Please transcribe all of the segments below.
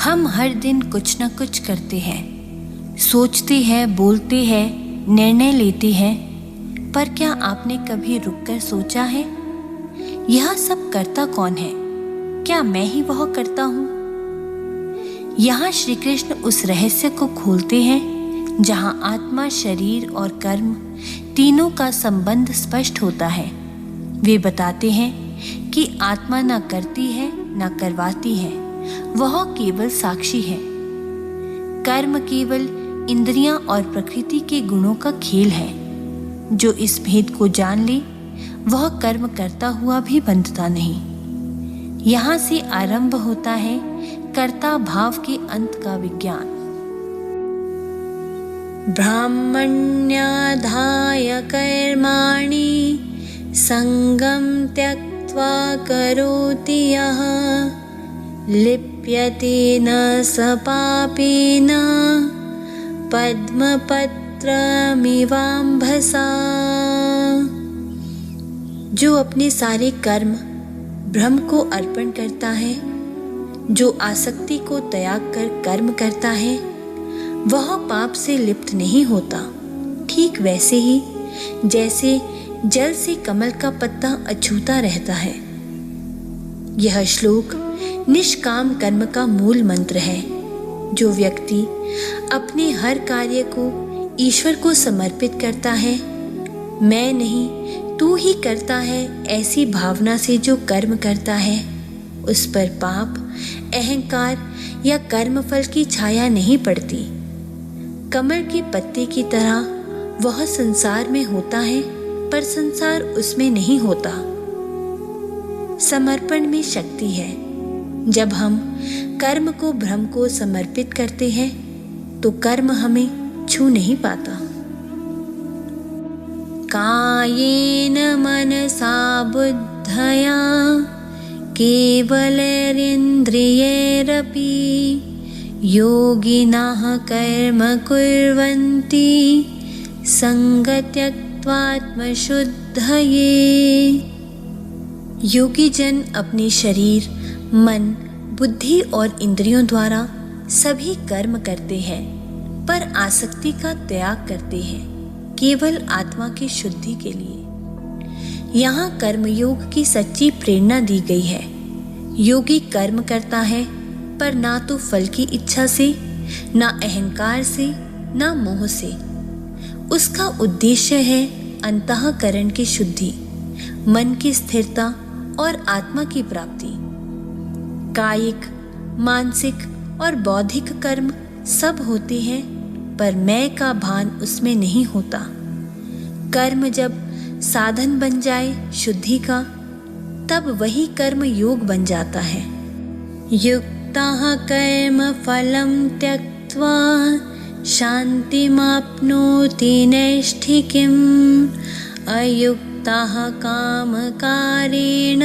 हम हर दिन कुछ न कुछ करते हैं, सोचते हैं, बोलते हैं, निर्णय लेते हैं, पर क्या आपने कभी रुककर सोचा है यह सब करता कौन है? क्या मैं ही वह करता हूँ? यहाँ श्री कृष्ण उस रहस्य को खोलते हैं जहाँ आत्मा, शरीर और कर्म तीनों का संबंध स्पष्ट होता है। वे बताते हैं कि आत्मा न करती है न करवाती है, वह केवल साक्षी है। कर्म केवल इंद्रियां और प्रकृति के गुणों का खेल है। जो इस भेद को जान ले वह कर्म करता हुआ भी बंधता नहीं। यहाँ से आरंभ होता है कर्ता भाव के अंत का विज्ञान। ब्राह्मण्याधाय कर्माणि संगम त्यक्त्वा करोति यः लिप्यते न स पापेन पद्मपत्रमिवाम्भसा। जो अपने सारे कर्म ब्रह्म को अर्पण करता है, जो आसक्ति को त्याग कर कर्म करता है, वह पाप से लिप्त नहीं होता। ठीक वैसे ही जैसे जल से कमल का पत्ता अछूता रहता है। यह श्लोक निष्काम कर्म का मूल मंत्र है। जो व्यक्ति अपने हर कार्य को ईश्वर को समर्पित करता है, मैं नहीं तू ही करता है, ऐसी भावना से जो कर्म करता है, उस पर पाप, अहंकार या कर्मफल की छाया नहीं पड़ती। कमल के पत्ते की तरह वह संसार में होता है, पर संसार उसमें नहीं होता। समर्पण में शक्ति है। जब हम कर्म को ब्रह्म को समर्पित करते हैं तो कर्म हमें छू नहीं पाता। कायेन मनसा बुद्धया केवलैरिन्द्रियैरपि योगिनः कर्म कुर्वन्ति संगत्यक्त्वात्मशुद्धये। योगी जन अपने शरीर, मन, बुद्धि और इंद्रियों द्वारा सभी कर्म करते हैं, पर आसक्ति का त्याग करते हैं, केवल आत्मा की शुद्धि के लिए। यहाँ कर्मयोग की सच्ची प्रेरणा दी गई है। योगी कर्म करता है, पर ना तो फल की इच्छा से, ना अहंकार से, ना मोह से। उसका उद्देश्य है अंतःकरण की शुद्धि, मन की स्थिरता और आत्मा की प्राप्ति। कायिक, मानसिक और बौद्धिक कर्म सब होते हैं, पर मैं का भान उसमें नहीं होता। कर्म जब साधन बन जाए शुद्धि का, तब वही कर्म योग बन जाता है। युक्तः कर्म फलं त्यक्त्वा शान्तिमाप्नोति नैष्ठिकीम् अयुक्तः कामकारेण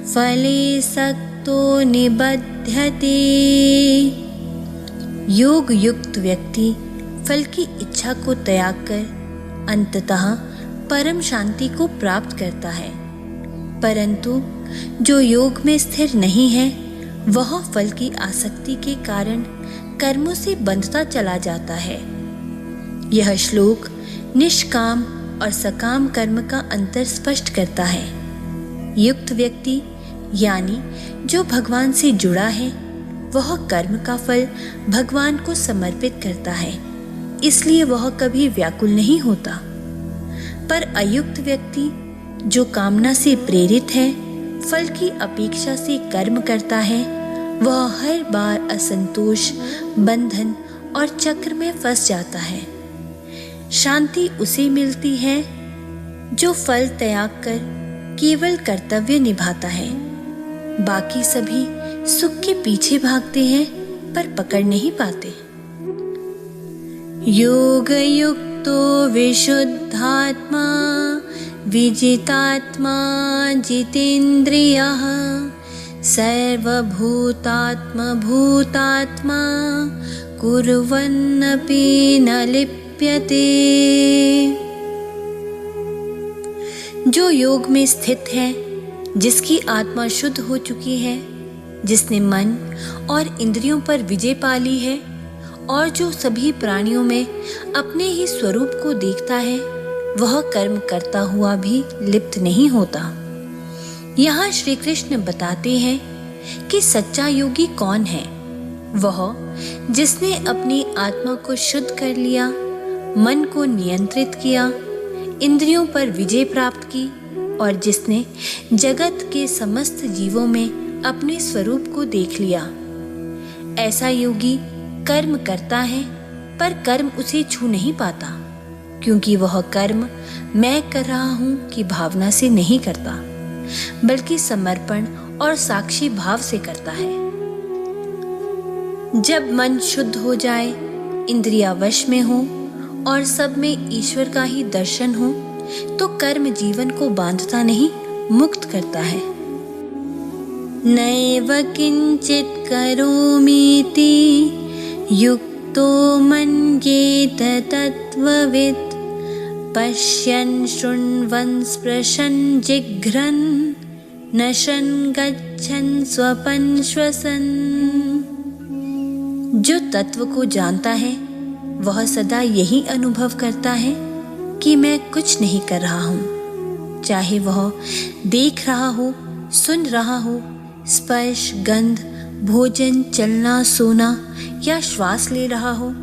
फले सक्तो निबध्यते। योग युक्त व्यक्ति फल की इच्छा को त्याग कर अंततः परम शांति को प्राप्त करता है। परंतु जो योग में स्थिर नहीं है, वह फल की आसक्ति के कारण कर्मों से बंधता चला जाता है। यह श्लोक निष्काम और सकाम कर्म का अंतर स्पष्ट करता है। युक्त व्यक्ति यानी जो भगवान से जुड़ा है, वह कर्म का फल भगवान को समर्पित करता है, इसलिए वह कभी व्याकुल नहीं होता। पर अयुक्त व्यक्ति जो कामना से प्रेरित है, फल की अपेक्षा से कर्म करता है, वह हर बार असंतोष, बंधन और चक्र में फंस जाता है। शांति उसे मिलती है जो फल त्याग कर केवल कर्तव्य निभाता है। बाकी सभी सुख के पीछे भागते हैं, पर पकड़ नहीं पाते। योग युक्तो विशुद्धात्मा विजितात्मा जितेन्द्रियः सर्वभूतात्मा भूतात्मा कुर्वन्नपि न लिप्यते। जो योग में स्थित है, जिसकी आत्मा शुद्ध हो चुकी है, जिसने मन और इंद्रियों पर विजय पा ली है और जो सभी प्राणियों में अपने ही स्वरूप को देखता है, वह कर्म करता हुआ भी लिप्त नहीं होता। यहाँ श्री कृष्ण बताते हैं कि सच्चा योगी कौन है। वह जिसने अपनी आत्मा को शुद्ध कर लिया, मन को नियंत्रित किया, इंद्रियों पर विजय प्राप्त की और जिसने जगत के समस्त जीवों में अपने स्वरूप को देख लिया। ऐसा योगी कर्म करता है पर कर्म उसे छू नहीं पाता, क्योंकि वह कर्म मैं कर रहा हूं की भावना से नहीं करता, बल्कि समर्पण और साक्षी भाव से करता है। जब मन शुद्ध हो जाए, इंद्रियां वश में हो और सब में ईश्वर का ही दर्शन हो, तो कर्म जीवन को बांधता नहीं, मुक्त करता है। नैव किंचित करोमीति युक्तो मन्येत तत्त्ववित् पश्यन् शृण्वन् स्पृशन् जिघ्रन् नशन् गच्छन् स्वपन् श्वसन्। जो तत्व को जानता है वह सदा यही अनुभव करता है कि मैं कुछ नहीं कर रहा हूँ, चाहे वह देख रहा हो, सुन रहा हो, स्पर्श, गंध, भोजन, चलना, सोना या श्वास ले रहा हो,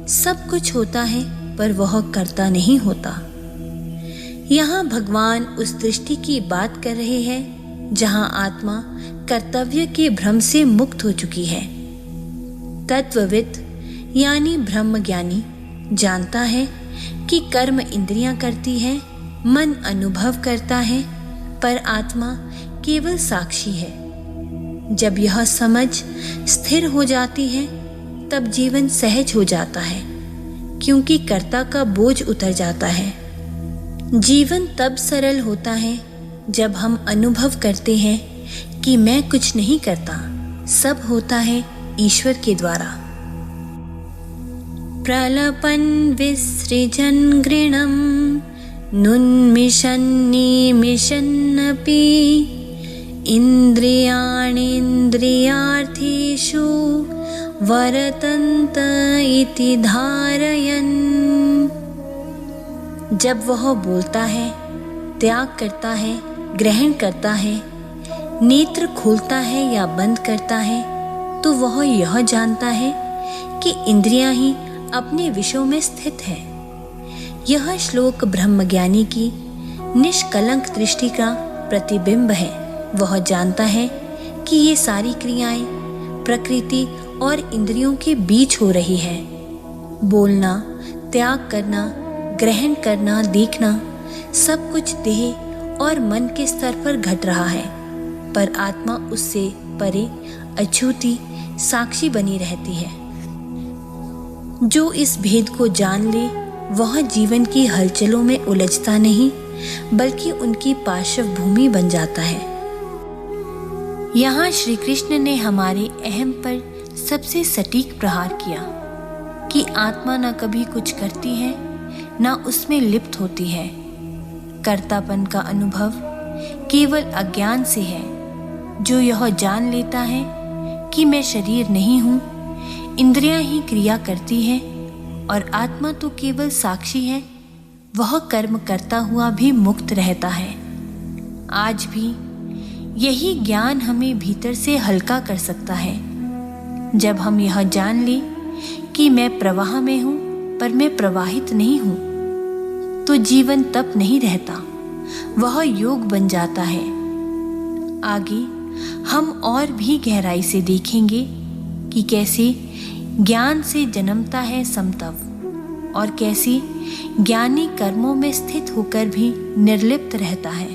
सब कुछ होता है पर वह करता नहीं होता। यहाँ भगवान उस दृष्टि की बात कर रहे हैं जहाँ आत्मा कर्तव्य के भ्रम से मुक्त हो चुकी है। तत्वविद यानी ब्रह्मज्ञानी जानता है कि कर्म इंद्रियां करती है, मन अनुभव करता है, पर आत्मा केवल साक्षी है। जब यह समझ स्थिर हो जाती है तब जीवन सहज हो जाता है, क्योंकि कर्ता का बोझ उतर जाता है। जीवन तब सरल होता है जब हम अनुभव करते हैं कि मैं कुछ नहीं करता, सब होता है ईश्वर के द्वारा। प्रलपन् विसृजन् गृणं नुन्मिषन् निमिषन्नपि इन्द्रियाणीन्द्रियार्थेषु वर्तन्त इति धारयन्। जब वह बोलता है, त्याग करता है, ग्रहण करता है, नेत्र खोलता है या बंद करता है, तो वह यह जानता है कि इंद्रियां ही अपने विषयों में स्थित है। यह श्लोक ब्रह्मज्ञानी की निष्कलंक दृष्टि का प्रतिबिंब है। वह जानता है कि ये सारी क्रियाएं प्रकृति और इंद्रियों के बीच हो रही है। बोलना, त्याग करना, ग्रहण करना, देखना, सब कुछ देह और मन के स्तर पर घट रहा है, पर आत्मा उससे परे अछूती साक्षी बनी रहती है। जो इस भेद को जान ले वह जीवन की हलचलों में उलझता नहीं, बल्कि उनकी पार्श्व भूमि बन जाता है। यहाँ श्री कृष्ण ने हमारे अहम पर सबसे सटीक प्रहार किया कि आत्मा न कभी कुछ करती है, न उसमें लिप्त होती है। कर्तापन का अनुभव केवल अज्ञान से है। जो यह जान लेता है कि मैं शरीर नहीं हूँ, इंद्रियां ही क्रिया करती हैं और आत्मा तो केवल साक्षी है, वह कर्म करता हुआ भी मुक्त रहता है। आज भी यही ज्ञान हमें भीतर से हल्का कर सकता है। जब हम यह जान लें कि मैं प्रवाह में हूँ पर मैं प्रवाहित नहीं हूँ, तो जीवन तप नहीं रहता, वह योग बन जाता है। आगे हम और भी गहराई से देखेंगे कि कैसे ज्ञान से जन्मता है समतव और कैसे ज्ञानी कर्मों में स्थित होकर भी निर्लिप्त रहता है।